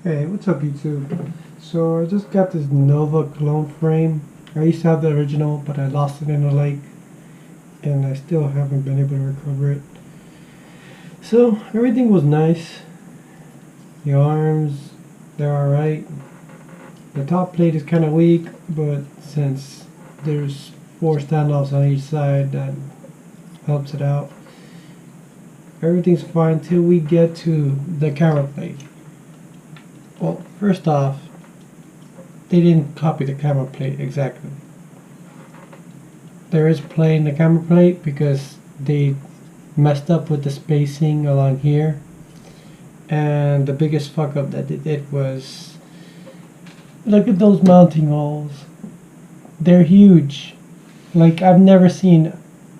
Hey, what's up YouTube? So I just got this Nova clone frame. I used to have the original, but I lost it in a lake, and I still haven't been able to recover it. So everything was nice. The arms, they're alright. The top plate is kind of weak, but since there's 4 standoffs on each side, that helps it out. Everything's fine till we get to the camera plate. Well, first off, they didn't copy the camera plate exactly. There is play in the camera plate because they messed up with the spacing along here, and the biggest fuck up that they did was, look at those mounting holes. They're huge. Like, I've never seen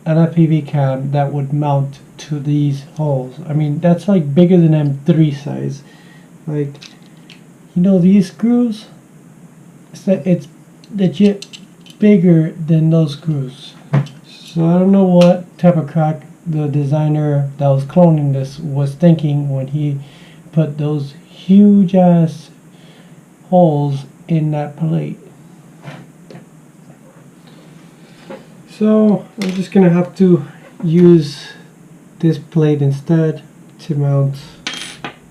an FPV cam that would mount to these holes. I mean, that's like bigger than M3 size. Like, you know, these screws, it's legit bigger than those screws. So I don't know what type of crack the designer that was cloning this was thinking when he put those huge ass holes in that plate. So I'm just gonna have to use this plate instead to mount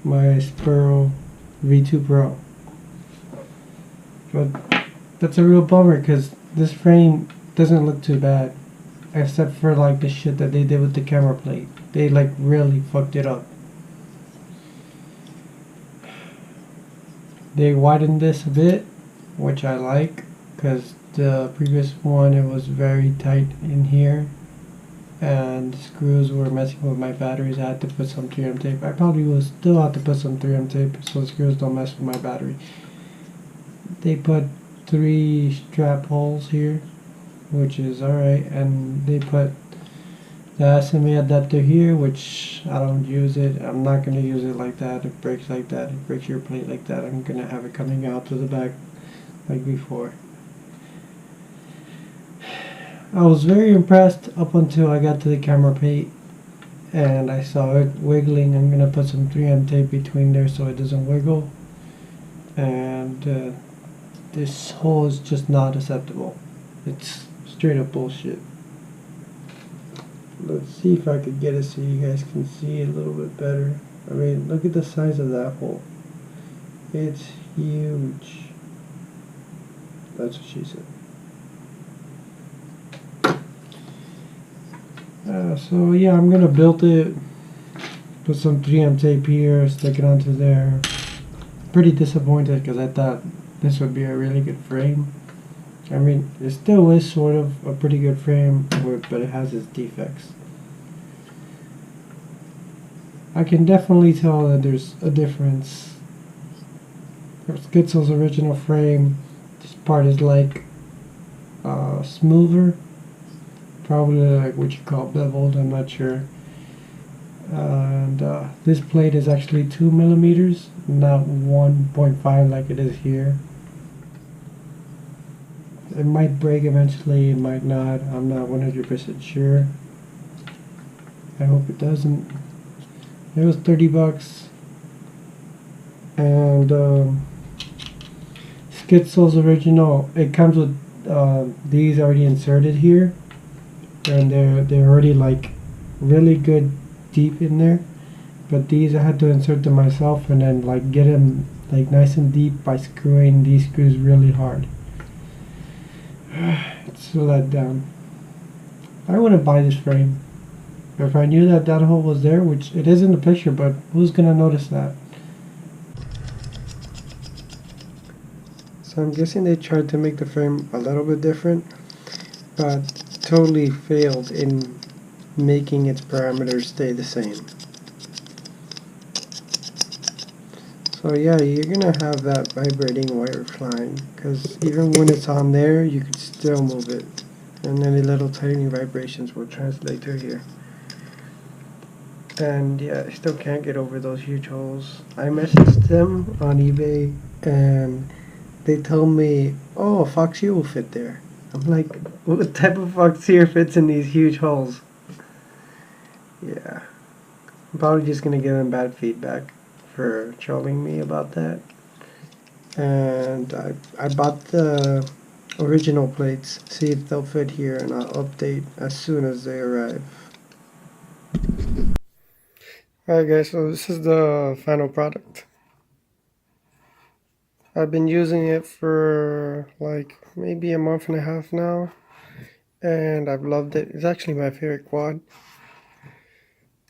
my Spiro V2 Pro. But that's a real bummer because this frame doesn't look too bad, except for like the shit that they did with the camera plate. They like really fucked it up. They widened this a bit, which I like, because the previous one, it was very tight in here and the screws were messing with my batteries. I had to put some 3M tape. I probably will still have to put some 3M tape so the screws don't mess with my battery. They put 3 strap holes here, which is alright, and they put the SMA adapter here, which I don't use it. I'm not going to use it like that. It breaks like that. It breaks your plate like that. I'm going to have it coming out to the back like before. I was very impressed up until I got to the camera plate and I saw it wiggling. I'm going to put some 3M tape between there so it doesn't wiggle. And this hole is just not acceptable. It's straight up bullshit. Let's see if I could get it so you guys can see it a little bit better. I mean, look at the size of that hole. It's huge. That's what she said. So yeah, I'm gonna build it, put some 3M tape here, stick it onto there. Pretty disappointed because I thought this would be a really good frame. I mean, it still is sort of a pretty good frame, but it has its defects. I can definitely tell that there's a difference. Skitzo's original frame, this part is like smoother. Probably like what you call beveled, I'm not sure. And this plate is actually 2 millimeters, not 1.5 like it is here. It might break eventually, it might not. I'm not 100% sure. I hope it doesn't. It was 30 bucks. And Skitzo's original, it comes with these already inserted here. And they're already like really good deep in there, but these I had to insert them myself and then like get them like nice and deep by screwing these screws really hard. It's a letdown. I wouldn't buy this frame if I knew that that hole was there, which it is in the picture, but who's gonna notice that? So I'm guessing they tried to make the frame a little bit different, but totally failed in making its parameters stay the same. So yeah, you're gonna have that vibrating wire flying, because even when it's on there you can still move it, and any little tiny vibrations will translate to here. And yeah, I still can't get over those huge holes. I messaged them on eBay and they told me, oh, a Fox U will fit there. I'm like, what type of Fox here fits in these huge holes? Yeah. I'm probably just gonna give them bad feedback for trolling me about that. and I bought the original plates, see if they'll fit here, and I'll update as soon as they arrive. Alright guys, so this is the final product. I've been using it for like maybe a month and a half now, and I've loved it. It's actually my favorite quad.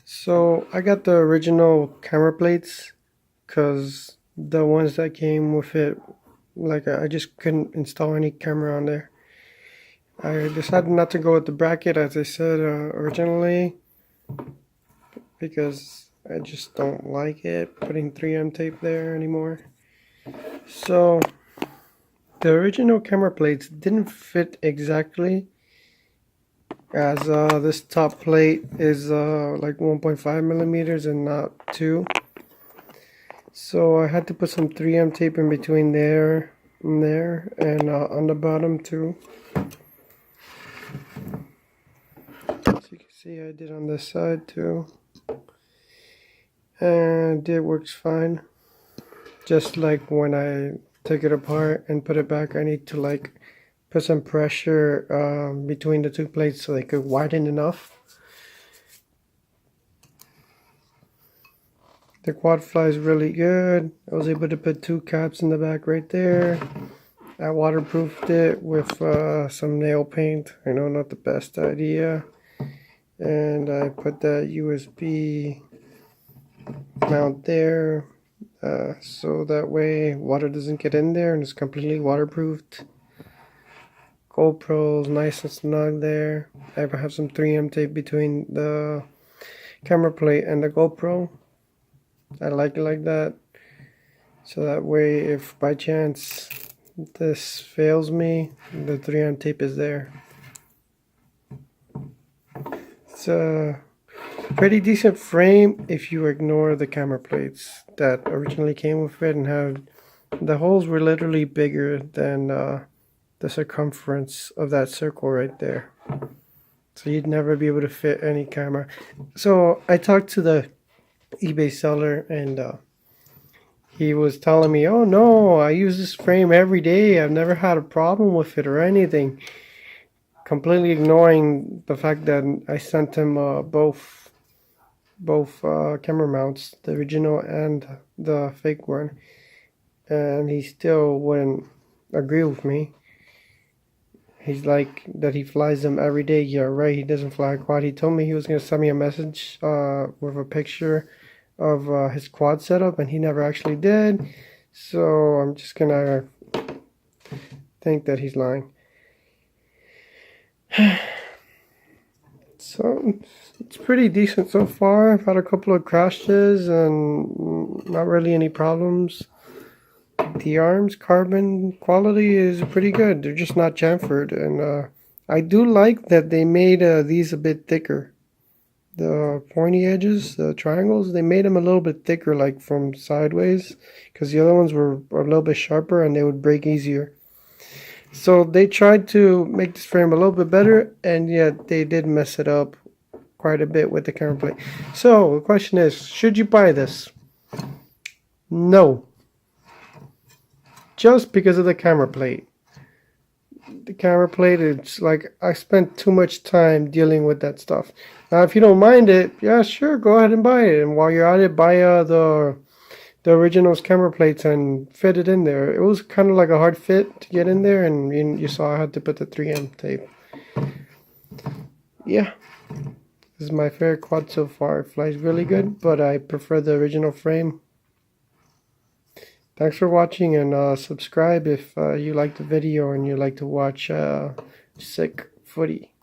So I got the original camera plates because the ones that came with it, like I just couldn't install any camera on there. I decided not to go with the bracket as I said originally, because I just don't like it putting 3M tape there anymore. So the original camera plates didn't fit exactly, as this top plate is like 1.5 millimeters and not 2. So I had to put some 3M tape in between there and there, and on the bottom too. As you can see, I did on this side too, and it works fine. Just like when I take it apart and put it back, I need to like put some pressure between the two plates so they could widen enough. The quad flies really good. I was able to put 2 caps in the back right there. I waterproofed it with some nail paint. I know, not the best idea. And I put that USB mount there, so that way water doesn't get in there, and it's completely waterproofed. GoPro's nice and snug there. I have some 3M tape between the camera plate and the GoPro. I like it like that, so that way if by chance this fails me, the 3M tape is there. It's a pretty decent frame if you ignore the camera plates that originally came with it, and have the holes were literally bigger than the circumference of that circle right there, so you'd never be able to fit any camera. So I talked to the eBay seller, and he was telling me, oh no, I use this frame every day, I've never had a problem with it or anything, completely ignoring the fact that I sent him both camera mounts, the original and the fake one, and he still wouldn't agree with me. He's like that he flies them every day. Yeah, right, he doesn't fly a quad. He told me he was going to send me a message with a picture of his quad setup, and he never actually did. So I'm just going to think that he's lying. So it's pretty decent so far. I've had a couple of crashes and not really any problems. The arms carbon quality is pretty good. They're just not chamfered, and I do like that they made these a bit thicker. The pointy edges, the triangles, they made them a little bit thicker, like from sideways, because the other ones were a little bit sharper and they would break easier. So they tried to make this frame a little bit better, and yet they did mess it up quite a bit with the camera plate. So the question is, should you buy this? No. Just because of the camera plate. The camera plate, it's like I spent too much time dealing with that stuff. Now if you don't mind it, yeah, sure, go ahead and buy it. And while you're at it, buy the original's camera plates and fit it in there. It was kind of like a hard fit to get in there, and you saw I had to put the 3M tape. Yeah, this is my favorite quad so far. It flies really good, but I prefer the original frame. Thanks for watching, and subscribe if you like the video and you like to watch sick footy.